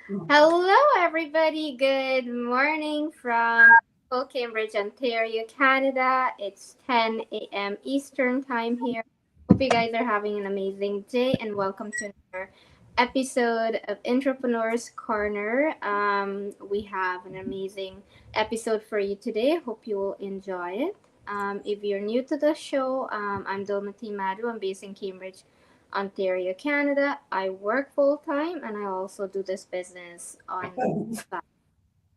Hello, everybody. Good morning from Cambridge, Ontario, Canada. It's 10 a.m. Eastern Time here. Hope you guys are having an amazing day and welcome to another episode of Entrepreneurs Corner. We have an amazing episode for you today. Hope you will enjoy it. If you're new to the show, I'm Dolmati Madu. I'm based in Cambridge, Ontario, Canada. I work full time and I also do this business on the side.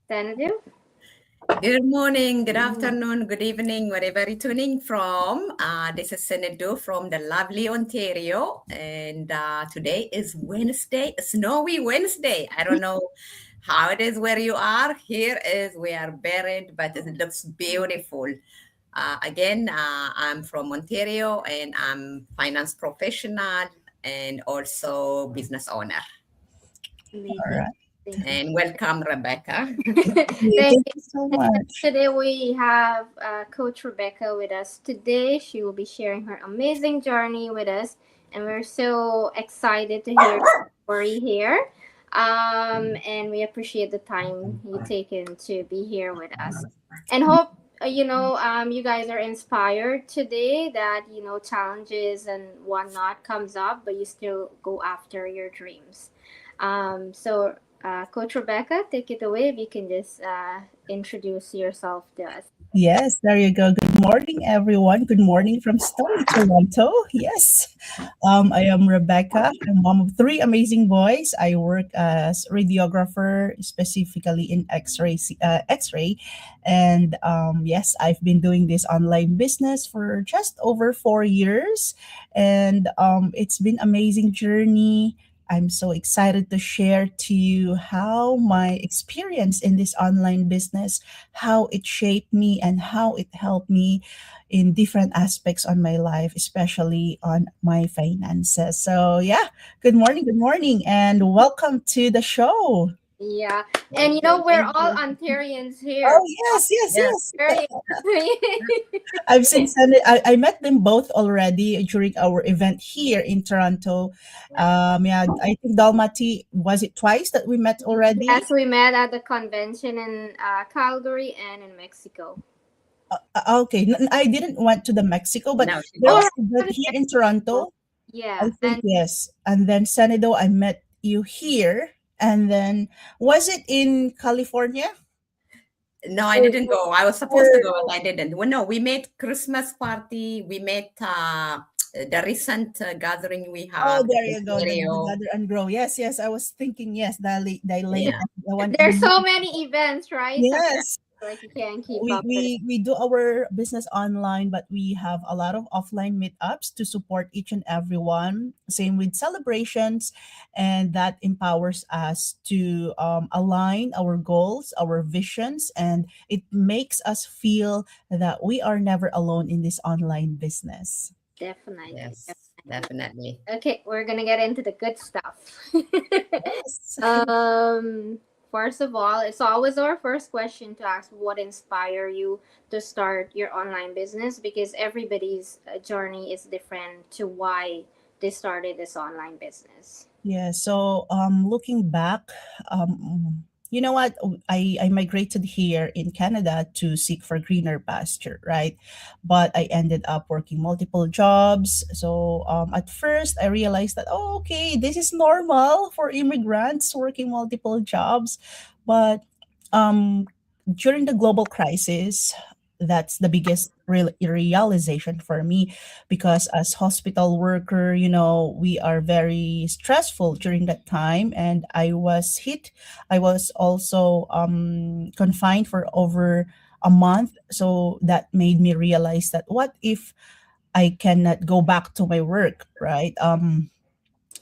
Senator? Good morning, good afternoon, good evening, wherever you're tuning from. This is Senedu from the lovely Ontario, and today is Wednesday, a snowy Wednesday. I don't know how it is where you are. Here is we are buried, but it looks beautiful. I'm from Ontario, and I'm finance professional and also business owner. Amazing. All right. Thank you. And welcome, Rebecca. Thank Thank you. you so And much. today we have Coach Rebecca with us today. She will be sharing her amazing journey with us, and we're so excited to hear her story here. And we appreciate the time you taken to be here with us, and hope you guys are inspired today that challenges and whatnot comes up, but you still go after your dreams. Coach Rebecca, take it away if you can just introduce yourself to us. Yes, there you go. Good morning, everyone. Good morning from sunny Toronto. Yes, I am Rebecca. I'm mom of three amazing boys. I work as radiographer, specifically in X-ray, and yes, I've been doing this online business for just over 4 years, and it's been amazing journey. I'm so excited to share to you how my experience in this online business, how it shaped me and how it helped me in different aspects on my life, especially on my finances. So yeah, good morning, and welcome to the show. Yeah, and Thank you. we're Thank all you. Ontarians Oh here. yes, yes, Yeah. yes. Very. I've seen I met them both already during our event here in Toronto. Yeah, I think Dalmati, was it twice that we met already? Yes, we met at the convention in Calgary and in Mexico. Okay, I didn't went to the Mexico, but No, she there Oh, was didn't. an event right, here in Mexico. Toronto. I Yeah, think and yes. And then Senedo, I met you here. And then was it in California? No, I Or, didn't go. I was supposed to or go, but I didn't. Well, no, we made Christmas party. We made the recent gathering we oh, have there in you go. The Ontario. Gather and Grow. Yes, yes. I was thinking yes, the late Yeah. the one there's in so many events, right? Sometimes yes. like you can't keep we, up with it. we we do our business online, but we have a lot of offline meetups to support each and every one. Same with celebrations, and that empowers us to align our goals, our visions, and it makes us feel that we are never alone in this online business. Definitely, Yes, definitely. definitely. Okay, we're gonna get into the good stuff. Yes. um, First of all, it's always our first question to ask what inspire you to start your online business because everybody's journey is different to why they started this online business. Yeah, so looking back, you know what? I migrated here in Canada to seek for greener pasture, right? But I ended up working multiple jobs. So at first, I realized that, oh, okay, this is normal for immigrants working multiple jobs. But um, during the global crisis, that's the biggest realization for me, because as hospital worker, we are very stressful during that time, and I was also confined for over a month. So that made me realize that what if I cannot go back to my work, right?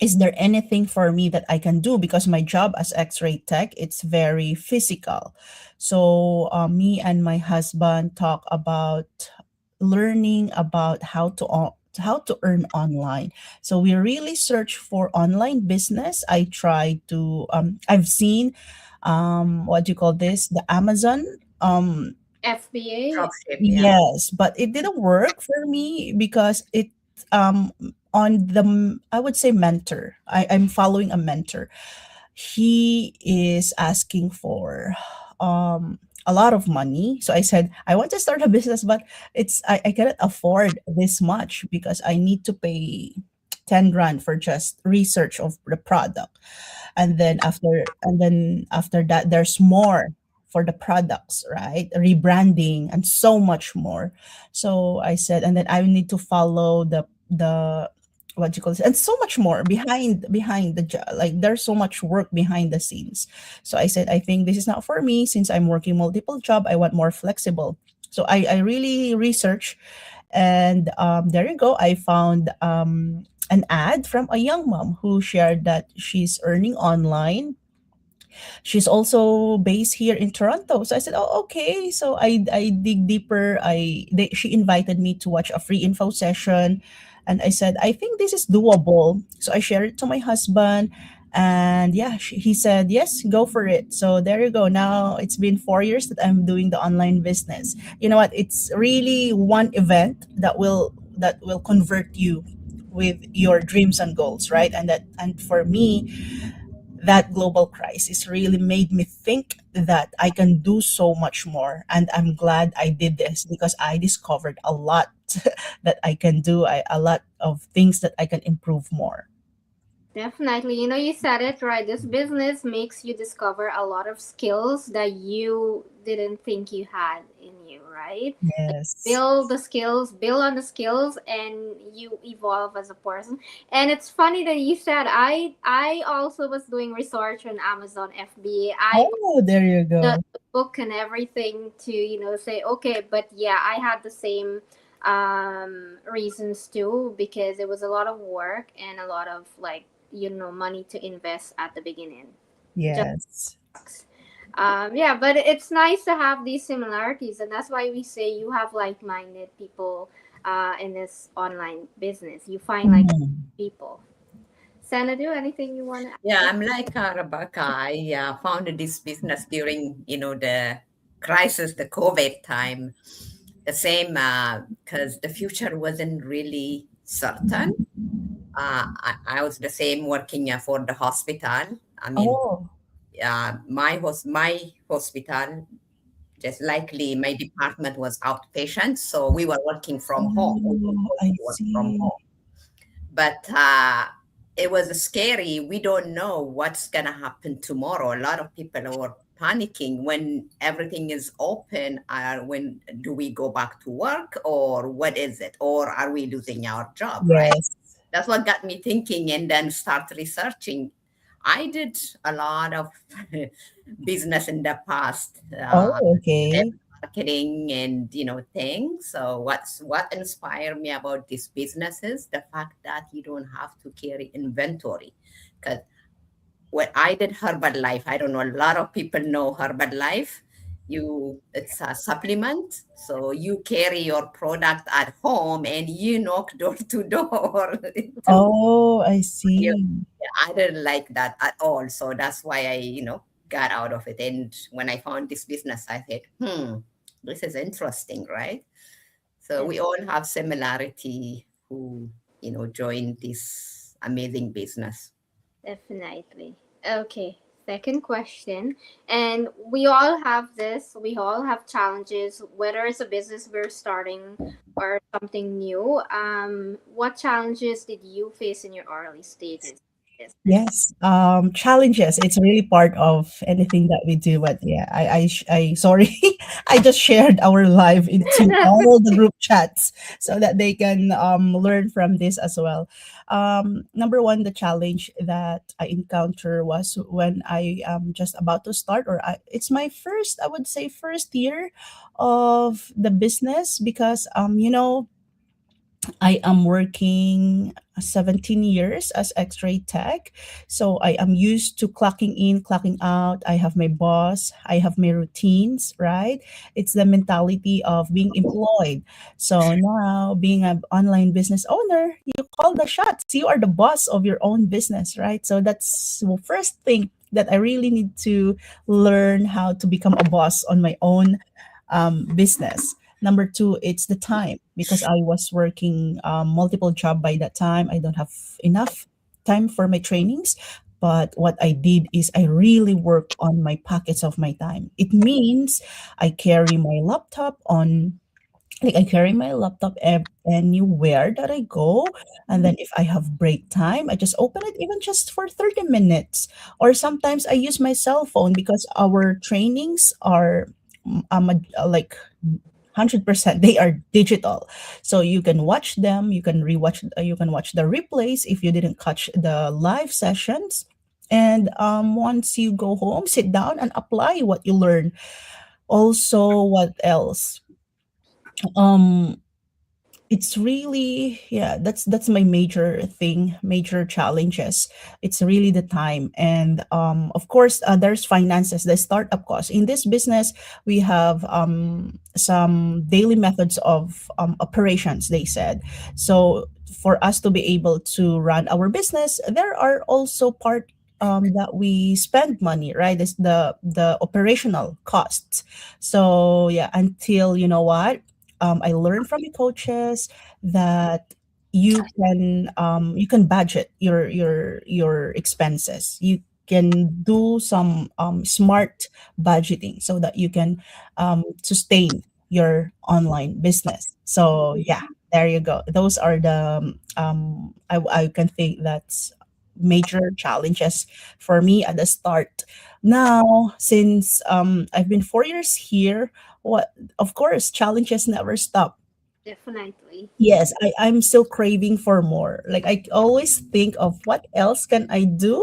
Is there anything for me that I can do, because my job as X-ray tech, it's very physical. So me and my husband talk about learning about how to earn online. So we really search for online business. I've seen what do you call this, the Amazon. FBA. Dropship, yeah. Yes, but it didn't work for me because um I would say mentor. I'm following a mentor. he is asking for a lot of money. So I said, I want to start a business, but I cannot afford this much because I need to pay 10 grand for just research of the product. And then after that there's more for the products, right? Rebranding and so much more. So I said, and then I need to follow the what you call this, and so much more behind the job. Like there's so much work behind the scenes. So I said, I think this is not for me since I'm working multiple job. I want more flexible. So I really research, and there you go. I found an ad from a young mom who shared that she's earning online. She's also based here in Toronto. So I said, "Oh, okay." So I dig deeper. She invited me to watch a free info session, and I said, "I think this is doable." So I shared it to my husband, and yeah, he said, "Yes, go for it." So there you go. Now it's been 4 years that I'm doing the online business. You know what? It's really one event that will convert you with your dreams and goals, right? And for me, that global crisis really made me think that I can do so much more. And I'm glad I did this because I discovered a lot that I can do, a lot of things that I can improve more. Definitely. You know, you said it right. This business makes you discover a lot of skills that you didn't think you had in you, right? Like Yes. build the skills, build on the skills, and you evolve as a person. And it's funny that you said I also was doing research on Amazon FBA. I Oh, there you the go. book and everything to say okay, but yeah, I had the same reasons too, because it was a lot of work and a lot of like money to invest at the beginning. Just Yes. sucks. Yeah, but it's nice to have these similarities, and that's why we say you have like-minded people in this online business. You find like Mhm. people. Sanadu, anything you want to Yeah, add? I'm like Rebecca. I founded this business during, the crisis, the COVID time. The same, because the future wasn't really certain. I was the same working for the hospital. I mean, Oh. my hospital, just likely my department was outpatient, so we were working from home. We were Oh, supposed I to work from see. home, but it was scary. We don't know what's gonna happen tomorrow. A lot of people were panicking when everything is open. When do we go back to work, or what is it, or are we losing our job? Right? Yes. That's what got me thinking, and then start researching. I did a lot of business in the past, Oh, okay. marketing and things. So what inspired me about this business is the fact that you don't have to carry inventory. Because when I did Herbalife, I don't know, a lot of people know Herbalife. It's a supplement, so you carry your product at home and you knock door to door to Oh, I you. see. I didn't like that at all. So that's why I, got out of it. And when I found this business, I said, this is interesting, right? So we all have similarity who, joined this amazing business. Definitely. Okay. Second question. And we all have this, we all have challenges, whether it's a business we're starting or something new. What challenges did you face in your early stages of business? Yes, challenges. It's really part of anything that we do. But yeah, sorry, I just shared our live into all the group chats so that they can learn from this as well. Number one, the challenge that I encounter was when I am just about to start, it's my first, I would say, first year of the business because I am working 17 years as X-ray tech. So I am used to clocking in, clocking out. I have my boss, I have my routines, right? It's the mentality of being employed. So now being an online business owner, you call the shots. You are the boss of your own business, right? So that's the first thing that I really need to learn how to become a boss on my own business. Number two, it's the time because I was working multiple job by that time. I don't have enough time for my trainings. But what I did is I really work on my pockets of my time. It means I carry my laptop on like I carry my laptop anywhere that I go, and then if I have break time, I just open it even just for 30 minutes. Or sometimes I use my cell phone because our trainings are like 100% they are digital. So you can watch them, you can rewatch you can watch the replays if you didn't catch the live sessions. And once you go home, sit down and apply what you learn. Also, what else? Um it's really, yeah, that's my major thing, major challenges. It's really the time. And of course, there's finances, the startup cost in this business. We have some daily methods of operations, they said. So for us to be able to run our business, there are also part that we spend money, right? It's the operational costs. So yeah, until you know what, I learned from the coaches that you can budget your expenses. You can do some smart budgeting so that you can sustain your online business. So yeah, there you go. Those are the I can think that's major challenges for me at the start. Now, since I've been 4 years here, what of course challenges never stop. Definitely. Yes, I'm still craving for more. Like I always think of what else can I do?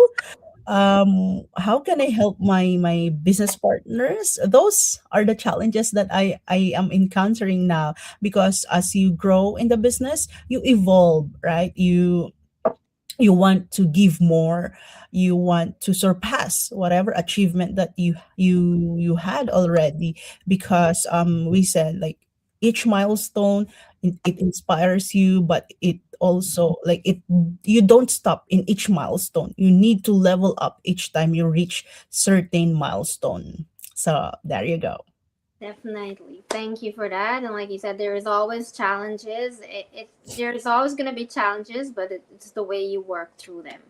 How can I help my business partners? Those are the challenges that I am encountering now, because as you grow in the business, you evolve, right? You want to give more, you want to surpass whatever achievement that you had already, because we said like each milestone, it inspires you, but it also like it you don't stop in each milestone. You need to level up each time you reach certain milestone. So there you go. Definitely. Thank you for that. And like you said, there is always challenges. There's always going to be challenges, but it's the way you work through them.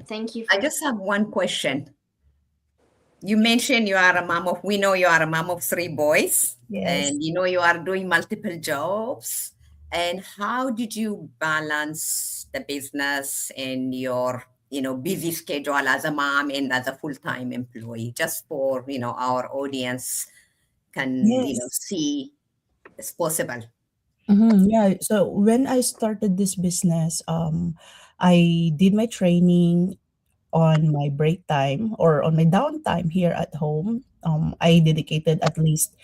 Thank you I for that. just have one question. You mentioned you are a mom of, we know you are a mom of three boys, Yes. and you know you are doing multiple jobs. And how did you balance the business and your, busy schedule as a mom and as a full-time employee? Just for, our audience can, Yes. see it's possible. Yeah. So when I started this business, I did my training on my break time or on my downtime here at home. I dedicated at least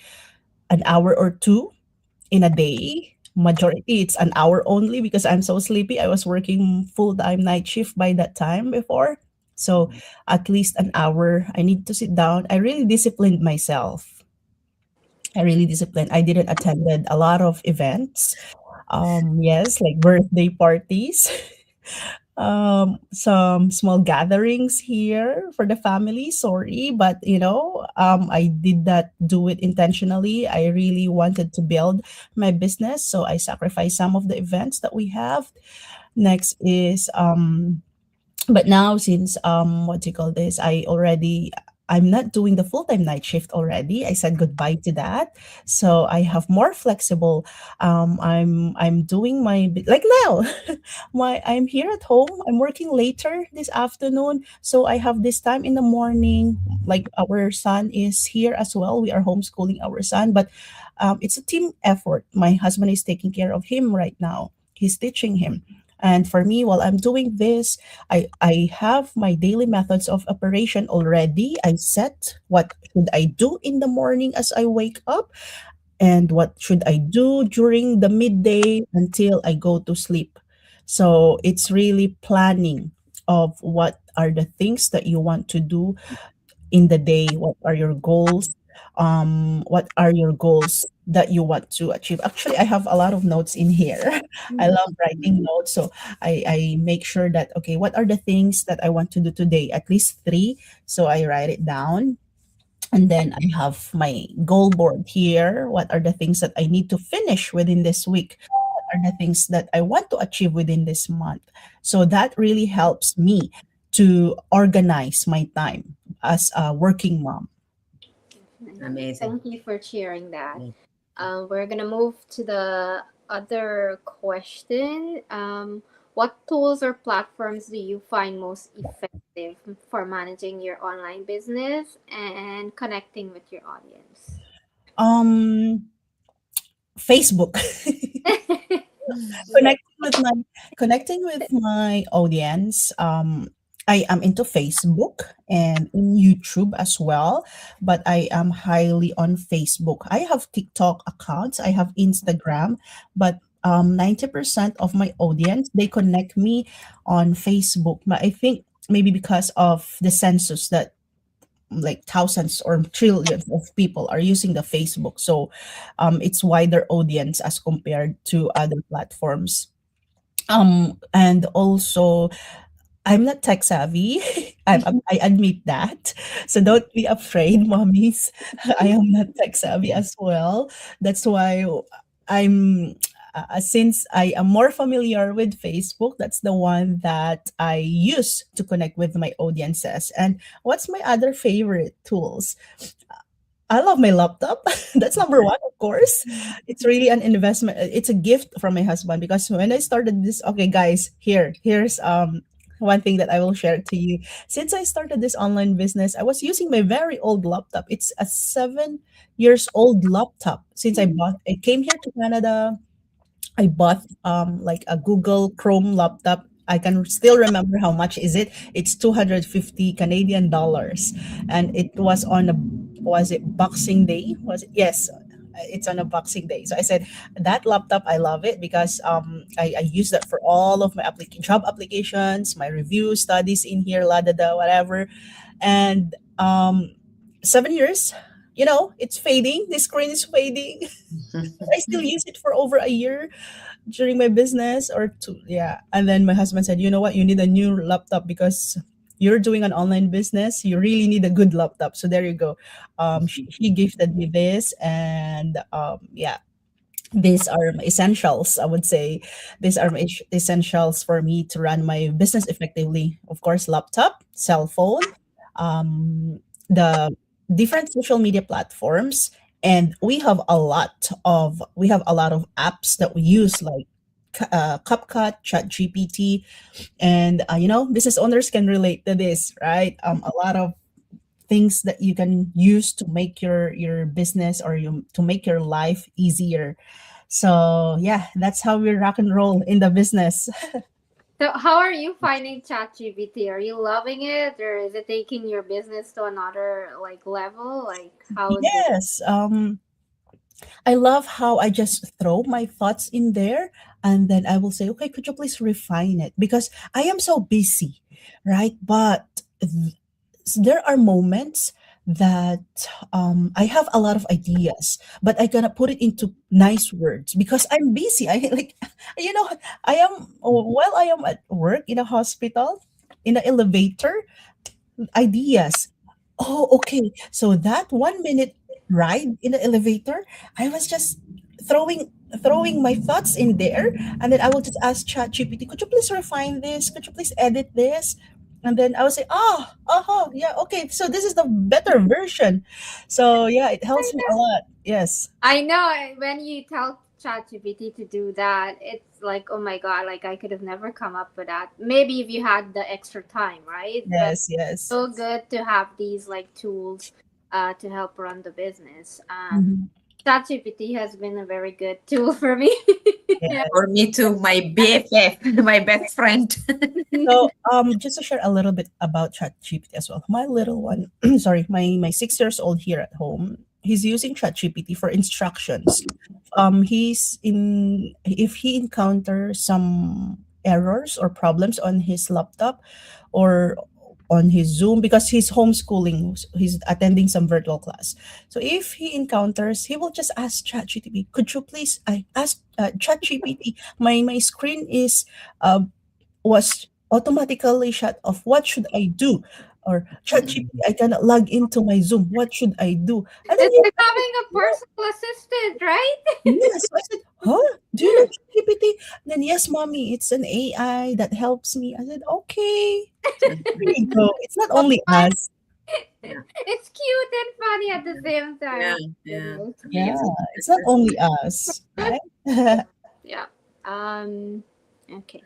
an hour or two in a day. Majority, it's an hour only because I'm so sleepy. I was working full time night shift by that time before. So at least an hour, I need to sit down. I really disciplined myself. I really disciplined. I didn't attended a lot of events. Yes, like birthday parties. Some small gatherings here for the family. Sorry, but I did not do it intentionally. I really wanted to build my business, so I sacrificed some of the events that we have. Next is but now since what do you call this, I'm not doing the full-time night shift already. I said goodbye to that. So I have more flexible. I'm doing like now. I'm here at home. I'm working later this afternoon. So I have this time in the morning. Like our son is here as well. We are homeschooling our son, but it's a team effort. My husband is taking care of him right now. He's teaching him. And for me, while I'm doing this, I have my daily methods of operation already. I set what should I do in the morning as I wake up, and what should I do during the midday until I go to sleep. So it's really planning of what are the things that you want to do in the day. What are your goals? What are your goals that you want to achieve? Actually, I have a lot of notes in here. I Mhm. love writing notes. So I make sure that, okay, what are the things that I want to do today? At least three. So I write it down. And then I have my goal board here. What are the things that I need to finish within this week? What are the things that I want to achieve within this month? So that really helps me. to organize my time as a working mom. Definitely. Amazing. Thank you for sharing that. Yeah. We're gonna move to the other question. What tools or platforms do you find most effective for managing your online business and connecting with your audience? Um, Facebook. connecting with my Connecting with my audience. I am into Facebook and in YouTube as well, but I am highly on Facebook. I have TikTok accounts, I have Instagram, but 90% of my audience, they connect me on Facebook. But I think maybe because of the census that like thousands or trillions of people are using the Facebook, so it's wider audience as compared to other platforms. And also, I'm not tech savvy. I admit that. So don't be afraid, mommies. I am not tech savvy as well. That's why I'm, since I am more familiar with Facebook, that's the one that I use to connect with my audiences. And what's my other favorite tools? I love my laptop. That's number one, of course. It's really an investment. It's a gift from my husband because when I started this, okay, guys, here's one thing that I will share to you. Since I started this online business, I was using my very old laptop. It's a 7 years old laptop. I came here to Canada, I bought like a Google Chrome laptop. I can still remember how much is it. It's 250 Canadian dollars, and it was on a, was it Boxing Day? Was it? Yes, it's on a Boxing Day. So I said that laptop, I love it because I use that for all of my job applications, my review studies in here, la da da, whatever. And 7 years, it's fading. The screen is fading. I still use it for over a year during my business or two. Yeah. And then my husband said, you know what? You need a new laptop because you're doing an online business. You really need a good laptop. So there you go. He gifted me this. And yeah, these are my essentials, I would say. These are my essentials for me to run my business effectively. Of course, laptop, cell phone, the different social media platforms, and we have a lot of apps that we use, like CapCut, ChatGPT, and business owners can relate to this, right? A lot of things that you can use to make your business or to make your life easier. So yeah, that's how we rock and roll in the business. So, how are you finding ChatGPT? Are you loving it, or is it taking your business to another like level? Like, how is it? Yes, I love how I just throw my thoughts in there and then I will say, okay, could you please refine it? Because I am so busy, right? But there are moments that I have a lot of ideas, but I cannot put it into nice words because I'm busy. I like, you know, I am while I am at work in a hospital, in the elevator, ideas. Oh, okay. So that 1 minute ride in the elevator, I was just throwing throwing my thoughts in there, and then I will just ask ChatGPT, could you please refine this? Could you please edit this? And then I will say, oh, uh-huh, yeah, okay. So this is the better version. So yeah, it helps me a lot. Yes. I know when you tell ChatGPT to do that, it's like, oh my god, like I could have never come up with that. Maybe if you had the extra time, right? But Yes, yes. so good to have these like tools to help run the business. Mhm. ChatGPT has been a very good tool for me. Yeah. Yes. For me too, my BFF, my best friend. So, just to share a little bit about ChatGPT as well. My little one, sorry, my 6 years old here at home, he's using ChatGPT for instructions. He's in If he encounters some errors or problems on his laptop or on his Zoom, because he's homeschooling, he's attending some virtual class. So if he encounters, he will just ask ChatGPT, could you please? I ask ChatGPT, my screen is uh, was automatically shut off. What should I do? or ChatGPT, I cannot log into my Zoom. What should I do? And then It's you like having a personal assistant, right? yes. So I said, huh? Do you know ChatGPT? Then yes, mommy, it's an AI that helps me. I said, okay. So there you go. It's not So only fun. us. Yeah. It's cute and funny at the same time. Yeah. Oh my Yeah. goodness. Yeah, Amazing. it's not only us, right? Yeah. Um. Okay.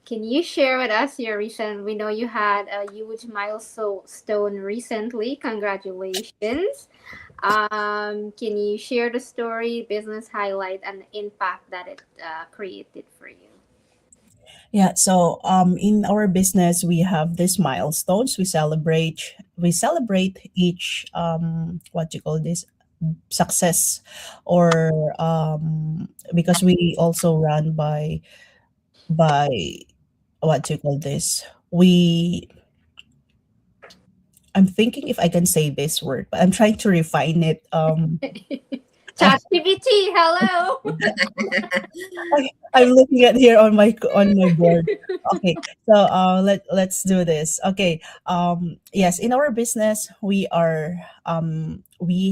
Can you share with us your recent? We know you had a huge milestone recently. Congratulations. Can you share the story, business highlight, and the impact that it created for you? Yeah, so in our business we have these milestones. We celebrate each what you call this success, or because we also run by what do you call this? We I'm thinking if I can say this word, but I'm trying to refine it. ChatGPT, hello. I'm looking at here on my board. Okay, so let's do this. Okay, yes, in our business we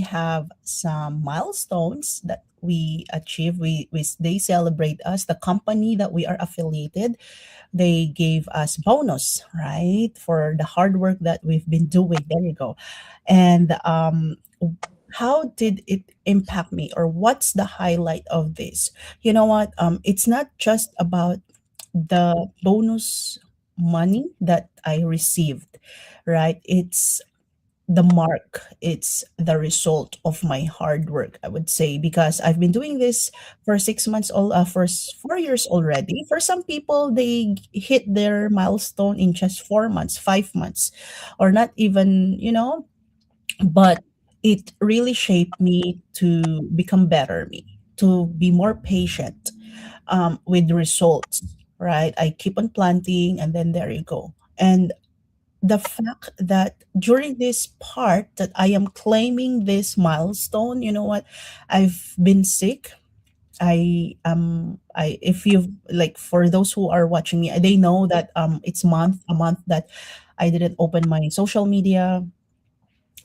have some milestones that we achieve. We they celebrate us. The company that we are affiliated, they gave us bonus, right, for the hard work that we've been doing. There you go. And how did it impact me, or what's the highlight of this? You know what? It's not just about the bonus money that I received, right? It's the mark, it's the result of my hard work, I would say, because I've been doing this for 6 months, 4 years already. For some people, they hit their milestone in just 4 months, 5 months, or not even, but it really shaped me to become better me, to be more patient with results, right? I keep on planting, and then there you go. And the fact that during this part that I am claiming this milestone, you know what? I've been sick. I if you've like, for those who are watching me, they know that it's a month that I didn't open my social media,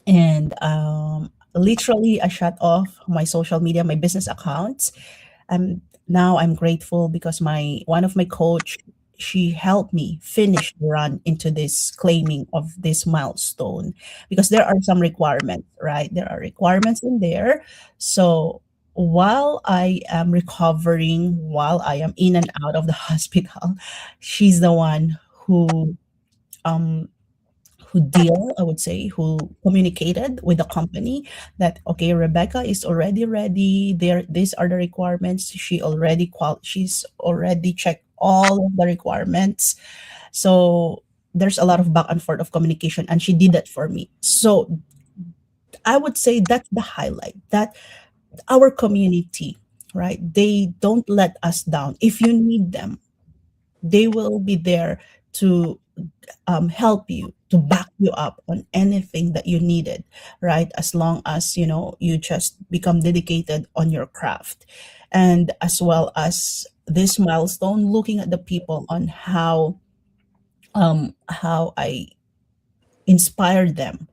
and literally I shut off my social media, my business accounts. Now I'm grateful because my one of my coach, she helped me finish the run into this claiming of this milestone, because there are some requirements, right? There are requirements in there. So while I am recovering, while I am in and out of the hospital, she's the one um I would say, who communicated with the company that, okay, Rebecca is already ready. These are the requirements. She's already checked all of the requirements. So there's a lot of back and forth of communication, and she did that for me. So I would say that's the highlight, that our community, right? They don't let us down. If you need them, they will be there to help you, to back you up on anything that you needed, right? As long as you just become dedicated on your craft. And as well as this milestone, looking at the people on how I inspired them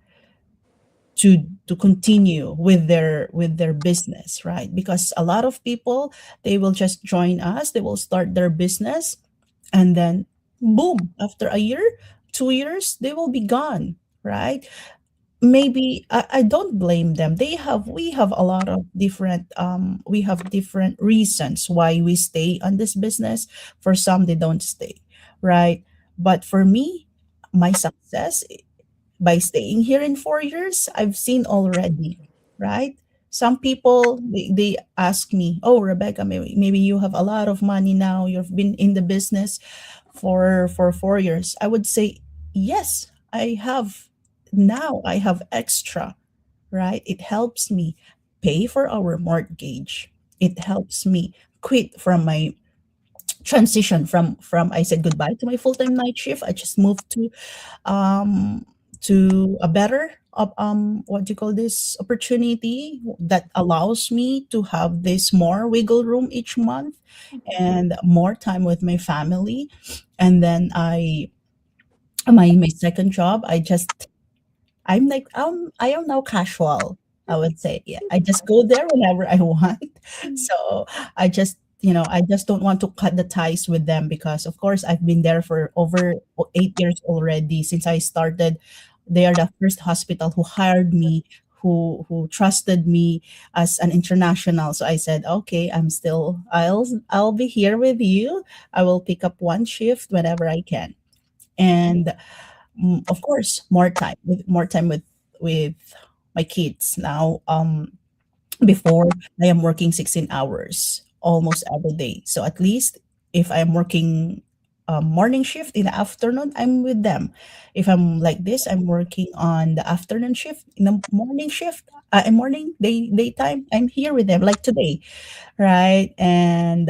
to continue with their business, right? Because a lot of people, they will just join us, they will start their business, and then boom, after a year, 2 years, they will be gone, right? Maybe I don't blame them. We have a lot of different reasons why we stay on this business. For some, they don't stay, right? But for me, my success, by staying here in 4 years, I've seen already, right? Some people, they ask me, oh, Rebecca, maybe you have a lot of money now. You've been in the business for 4 years. I would say, yes, I have. Now I have extra, right? It helps me pay for our mortgage. It helps me quit from my transition from I said goodbye to my full-time night shift. I just moved um to a better what do you call this, opportunity that allows me to have this more wiggle room each month and more time with my family. And then My second job, I am now casual, I would say. Yeah, I just go there whenever I want. So I just don't want to cut the ties with them because of course I've been there for over 8 years already since I started. They are the first hospital who hired me, who trusted me as an international. So I said, okay, I'll be here with you. I will pick up one shift whenever I can. And of course more time with my kids now. Before, I am working 16 hours almost every day, so at least if I'm working morning shift in the afternoon, I'm with them. If I'm like this, I'm working on the afternoon shift, in the morning shift, morning daytime, I'm here with them like today, right? And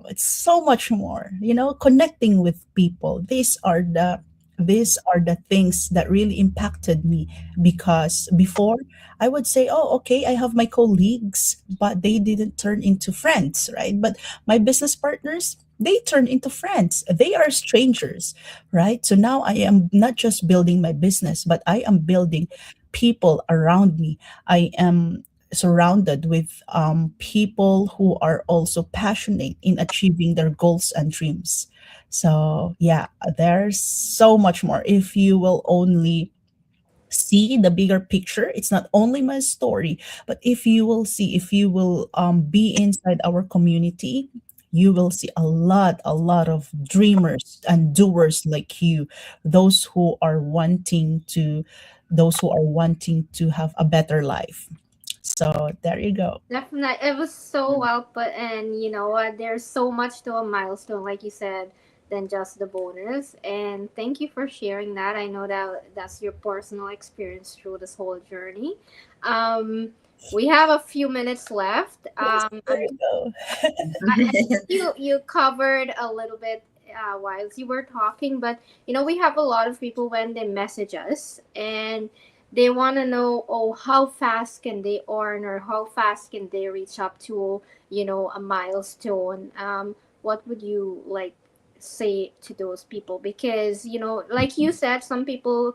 it's so much more, connecting with people. These are the things that really impacted me, because before I would say, oh, okay, I have my colleagues, but they didn't turn into friends, right? But my business partners, they turn into friends. They are strangers, right? So now I am not just building my business, but I am building people around me. I am surrounded with people who are also passionate in achieving their goals and dreams. So, yeah, there's so much more. If you will only see the bigger picture, it's not only my story, but if you will be inside our community, you will see a lot of dreamers and doers like you, those who are wanting to those who are wanting to have a better life. So there you go. Definitely, it was so well put, and you know what? There's so much to a milestone, like you said, than just the bonus. And thank you for sharing that. I know that that's your personal experience through this whole journey. Um, we have a few minutes left. Yes, there you go. I you covered a little bit while you were talking, but you know we have a lot of people when they message us and they want to know, oh, how fast can they earn or how fast can they reach up to a milestone. What would you like say to those people? Because like you said, some people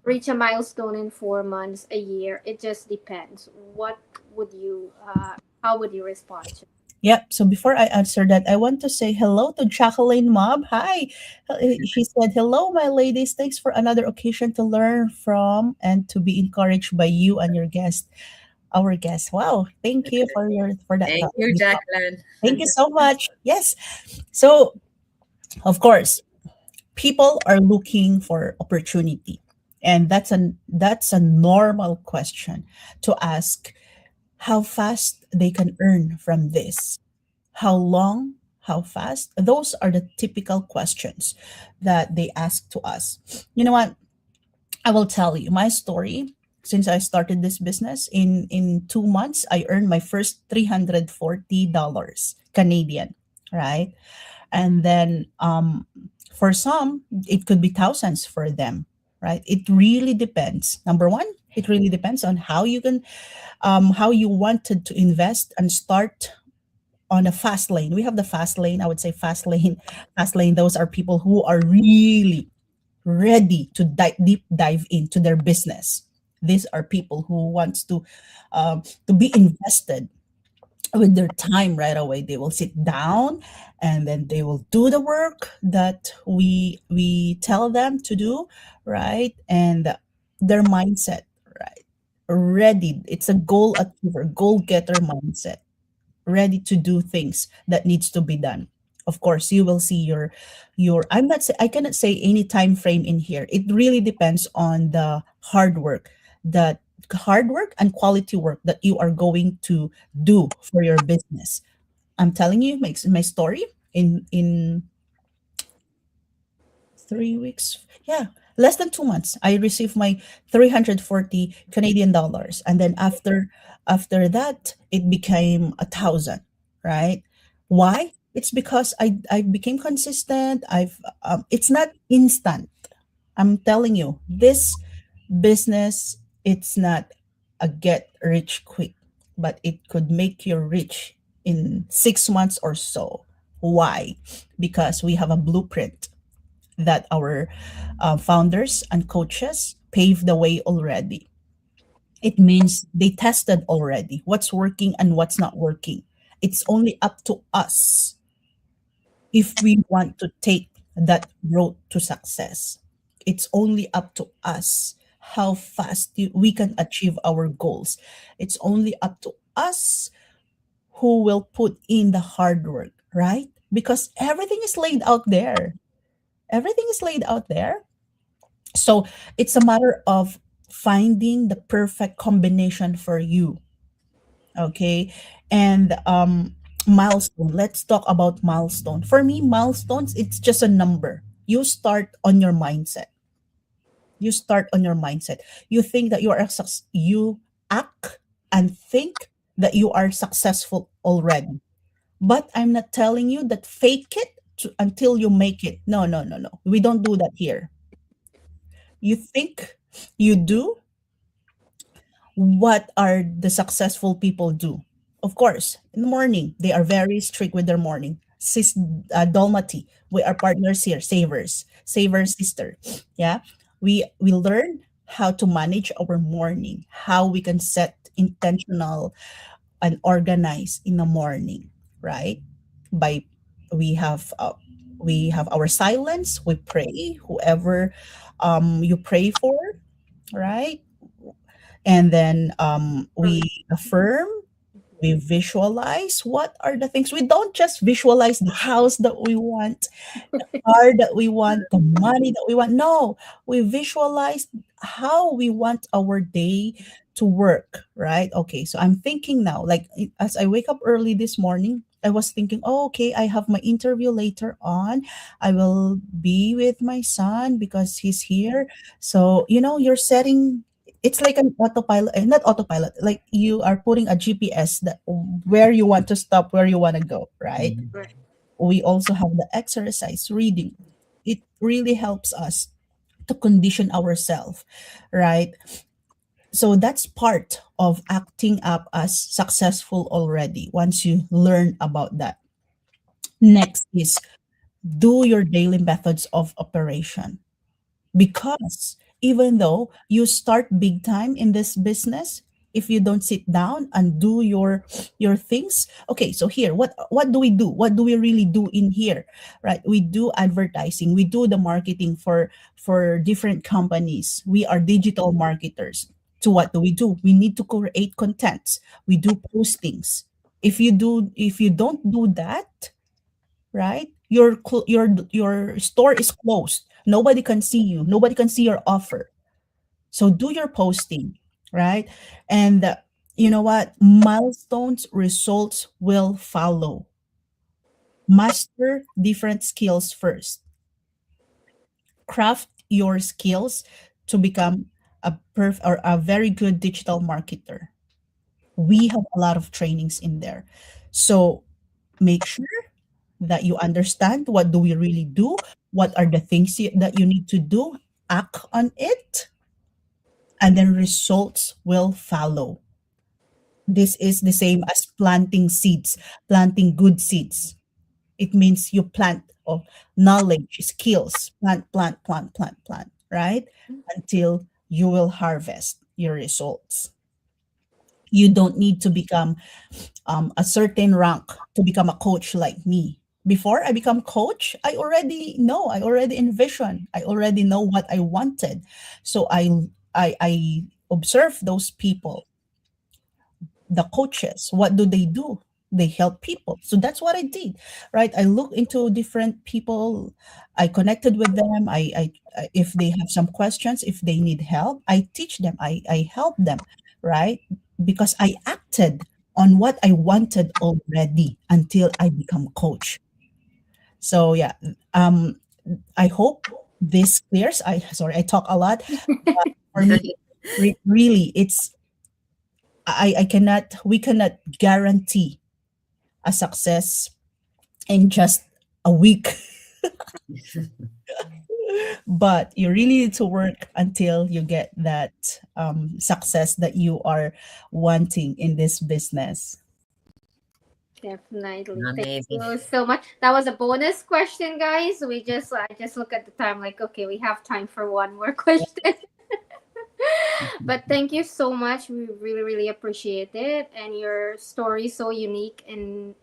reach a milestone in 4 months, a year. It just depends. What would you how would you respond to? Yep. So before I answer that, I want to say hello to Jacqueline Mob. Hi. She said, hello, my ladies. Thanks for another occasion to learn from and to be encouraged by you and your guest, our guest. Wow. Thank you for that Thank thought. you, Jacqueline. Thank you so much. Yes. So of course, people are looking for opportunity. And that's a normal question to ask, how fast they can earn from this. How long? How fast? Those are the typical questions that they ask to us. You know what? I will tell you my story. Since I started this business in 2 months, I earned my first $340 Canadian, right? And then for some, it could be thousands for them, right? It really depends. Number one, it really depends on how you wanted to invest and start on a fast lane. We have the fast lane. I would say fast lane. Fast lane. Those are people who are really ready to deep dive into their business. These are people who wants to be invested with their time right away. They will sit down and then they will do the work that we tell them to do, right? And their mindset, right? Ready. It's a goal achiever, goal getter mindset, ready to do things that needs to be done. Of course, you will see your I cannot say any time frame in here. It really depends on the hard work and quality work that you are going to do for your business. I'm telling you my story in 3 weeks. Yeah, less than 2 months. I received my 340 Canadian dollars, and then after that, it became 1,000. Right? Why? It's because I became consistent. It's not instant. I'm telling you, this business, it's not a get rich quick, but it could make you rich in 6 months or so. Why? Because we have a blueprint. that our founders and coaches paved the way already. It means they tested already what's working and what's not working. It's only up to us if we want to take that road to success. It's only up to us how fast we can achieve our goals. It's only up to us who will put in the hard work, right? Because everything is laid out there. Everything is laid out there. So it's a matter of finding the perfect combination for you. Okay. And milestone. Let's talk about milestone. For me, milestones, it's just a number. You start on your mindset. You start on your mindset. You think that you act and think that you are successful already. But I'm not telling you that fake it until you make it. No, no, no, no. We don't do that here. You think you do what are the successful people do. Of course, in the morning, they are very strict with their morning. Sis Dolmati, we are partners here, savers sister. Yeah, we learn how to manage our morning, how we can set intentional and organize in the morning, right? By we have uh, we have our silence. We pray, whoever you pray for, right? And then we affirm, we visualize what are the things. We don't just visualize the house that we want, car that we want, the money that we want. No, we visualize how we want our day to work, right? Okay, so I'm thinking now, like as I wake up early this morning, I was thinking, oh, okay, I have my interview later on. I will be with my son because he's here. So, you're setting, it's like an autopilot, not autopilot, like you are putting a GPS that where you want to stop, where you want to go, right? Mhm. Right. We also have the exercise reading. It really helps us to condition ourselves, right? So that's part of acting up as successful already once you learn about that. Next is do your daily methods of operation. Because even though you start big time in this business, if you don't sit down and do your things. Okay, so here, what do we do? What do we really do in here? Right? We do advertising, we do the marketing for different companies. We are digital marketers. So what do? We need to create contents. We do postings. If you don't do that, right? Your store is closed. Nobody can see you. Nobody can see your offer. So do your posting, right? And you know what? Milestones, results will follow. Master different skills first. Craft your skills to become or a very good digital marketer. We have a lot of trainings in there. So make sure that you understand what do we really do, what are the things that you need to do, act on it, and then results will follow. This is the same as planting seeds, planting good seeds. It means you plant of knowledge, skills, plant, right? Until you will harvest your results. You don't need to become a certain rank to become a coach like me. Before I become coach, I already envision, I already know what I wanted. So I observe those people, the coaches. What do? They help people. So that's what I did, right? I looked into different people. I connected with them. If they have some questions, if they need help, I teach them. I help them, right? Because I acted on what I wanted already until I become coach. So yeah, um, I hope this clears. I talk a lot, but for me, really, I cannot. We cannot guarantee a success in just a week, but you really need to work until you get that success that you are wanting in this business. Definitely. Thank Amazing. you so much. That was a bonus question, guys. I just look at the time like, okay, we have time for one more question. But thank you so much. We really, really appreciate it. And your story is so unique and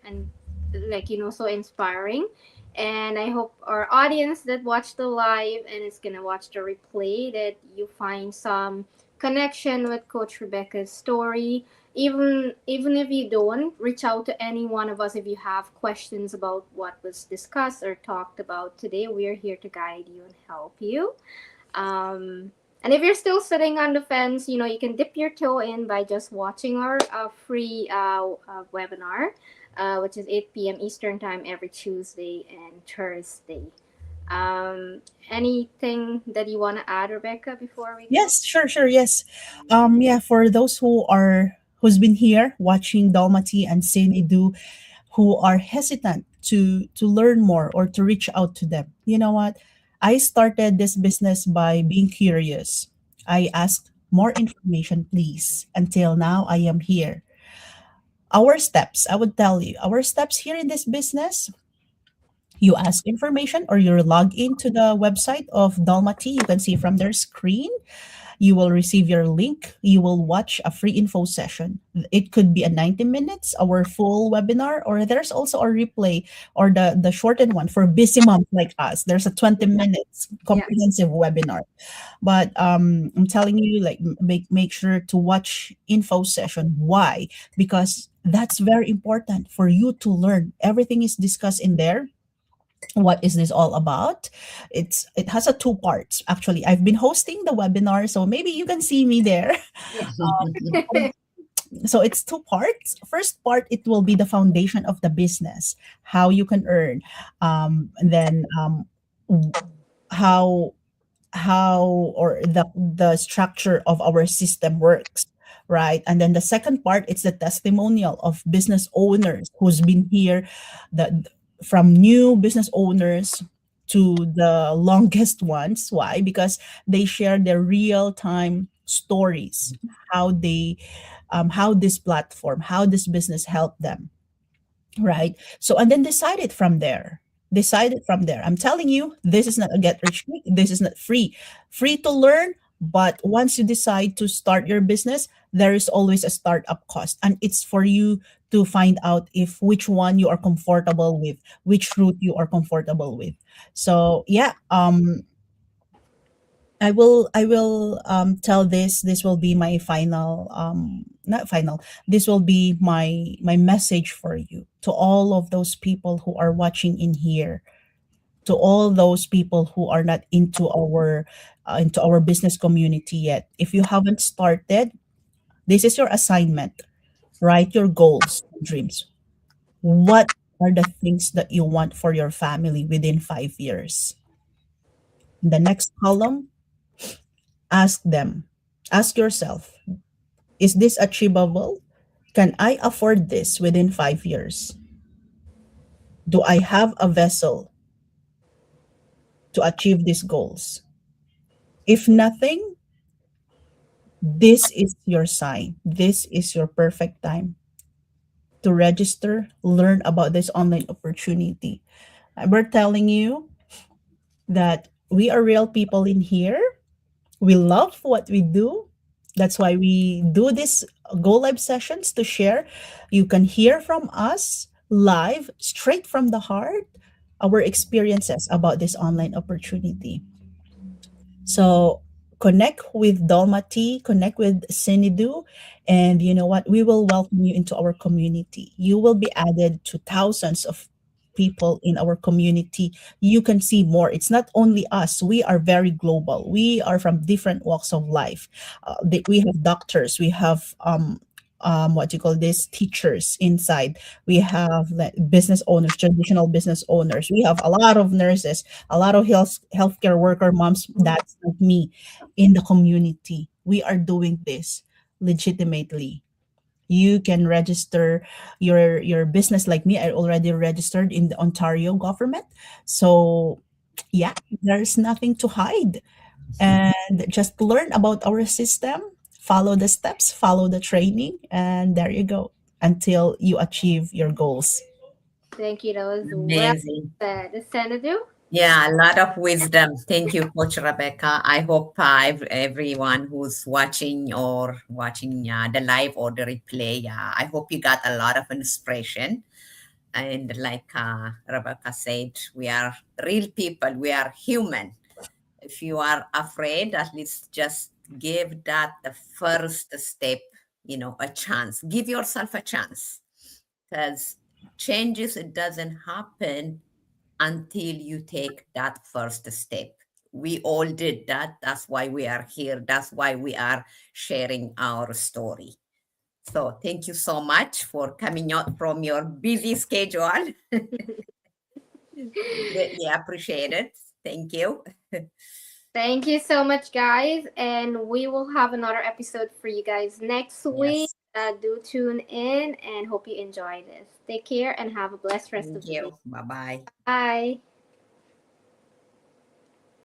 like, so inspiring. And I hope our audience that watched the live and is gonna watch the replay that you find some connection with Coach Rebecca's story. Even if you don't, reach out to any one of us if you have questions about what was discussed or talked about today. We're here to guide you and help you. And if you're still sitting on the fence, you can dip your toe in by just watching our free webinar, which is 8 p.m. Eastern Time every Tuesday and Thursday. Um, Anything that you want to add, Rebecca, before we close? Yes, sure, sure, yes. Yeah, for those who's been here watching Dalmati and Sinidu, who are hesitant to learn more or to reach out to them. You know what? I started this business by being curious. I asked more information, please. Until now, I am here. Our steps, I would tell you, our steps here in this business, you ask information or you log into the website of Dalmati. You can see from their screen you will receive your link. You will watch a free info session. It could be a 90 minutes, our full webinar, or there's also a replay or the shortened one for busy moms like us. There's a 20 minutes Yeah. comprehensive webinar. But I'm telling you, like, make sure to watch info session. Why? Because that's very important for you to learn. Everything is discussed in there. What is this all about? It has a two parts. Actually, I've been hosting the webinar, so maybe you can see me there. Yeah. So it's two parts. First part, it will be the foundation of the business, how you can earn, and then w- how or the structure of our system works, right? And then the second part, it's the testimonial of business owners who's been here, the from new business owners to the longest ones. Why? Because they share their real time stories, how they how this platform, how this business helped them, right? So, and then decide it from there. Decide it from there. I'm telling you, this is not a get rich quick. This is not free. Free to learn, but once you decide to start your business, there is always a startup cost. And it's for you to find out if which one you are comfortable with, which route you are comfortable with. So yeah, I will tell this will be my final not final, this will be my message for you, to all of those people who are watching in here, to all those people who are not into our business community yet. If you haven't started, this is your assignment. Write your goals, dreams. What are the things that you want for your family within 5 years? In the next column, ask them. Ask yourself, is this achievable? Can I afford this within 5 years? Do I have a vessel to achieve these goals? If nothing, this is your sign. This is your perfect time to register, learn about this online opportunity. We're telling you that we are real people in here. We love what we do. That's why we do this Go Live sessions to share. You can hear from us live, straight from the heart, our experiences about this online opportunity. So connect with Dolmati, connect with Sinidu, and you know what? We will welcome you into our community. You will be added to thousands of people in our community. You can see more. It's not only us. We are very global. We are from different walks of life. We have doctors. We have what you call this, teachers inside. We have like business owners, traditional business owners. We have a lot of nurses, a lot of healthcare worker moms. That's like me in the community. We are doing this legitimately. You can register your business like me. I already registered in the Ontario government. So yeah, there's nothing to hide. And just learn about our system, follow the steps, follow the training, and there you go. until you achieve your goals. Thank you. That was well Amazing. said. Xanadu? Yeah, a lot of wisdom. Thank you, Coach Rebecca. I hope everyone who's watching or watching the live or the replay, I hope you got a lot of inspiration. And like Rebecca said, we are real people, we are human. If you are afraid, at least just give that the first step, a chance. Give yourself a chance, because changes, it doesn't happen until you take that first step. We all did that. That's why we are here. That's why we are sharing our story. So thank you so much for coming out from your busy schedule. Greatly appreciate it. Thank you. Thank you so much, guys. And we will have another episode for you guys next week. Yes. Do tune in and hope you enjoy this. Take care and have a blessed rest Thank of the day. you. Bye bye. Bye.